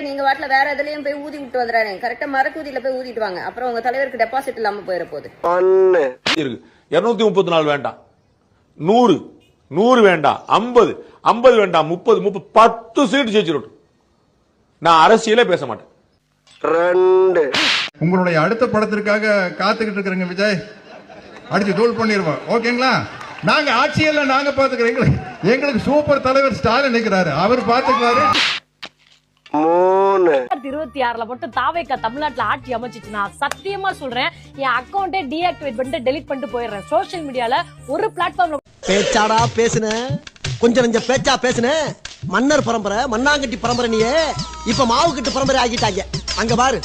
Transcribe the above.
நீங்க வாட்ல வேற எதுலயும் போய் ஊதி விட்டு வந்துறாங்க. கரெக்டா மரக்கூதியில போய் ஊதிட்டு வாங்க. அப்புறம் உங்க தலைவருக்கு டெபாசிட் இல்லாம போயிட போகுது. 234 வேண்டாம், 100 வேண்டாம், 50 வேண்டாம், 30 10 சீட் ஜெயிச்சிரும். நான் அரசியலே பேச மாட்டேன். உங்களுடைய அடுத்த படத்திற்காக காத்துக்கிட்டு இருக்கிறேங்க விஜய். அடிச்சு தூள் பண்ணிடுவோம். ஓகேங்களா? நாங்க ஆட்சியெல்லாம் நாங்க பாத்துக்கிறோம். எங்களுக்கு சூப்பர் தலைவர் ஸ்டாலின் நிக்கிறாரு, அவர் பாத்துக்கிறாரு. 2026ல மட்டும் தாவேக்கா தமிழ்நாட்டுல ஆட்சி அமைச்சிச்சுன்னா சத்தியமா சொல்றேன், என் அக்கௌண்ட்டே டீஆக்டிவேட் பண்ணிட்டு டெலீட் பண்ணிட்டு போயிடுறேன். சோசியல் மீடியால ஒரு பிளாட்ஃபார்ம்ல பேச்சாடா பேசுன, கொஞ்சம் பேச்சா பேசுன. மன்னர் பரம்பரை, மண்ணாங்கட்டி பரம்பரை, நீ இப்ப மாவு கட்டு பரம்பரை ஆகிட்டாங்க. அங்க பாரு.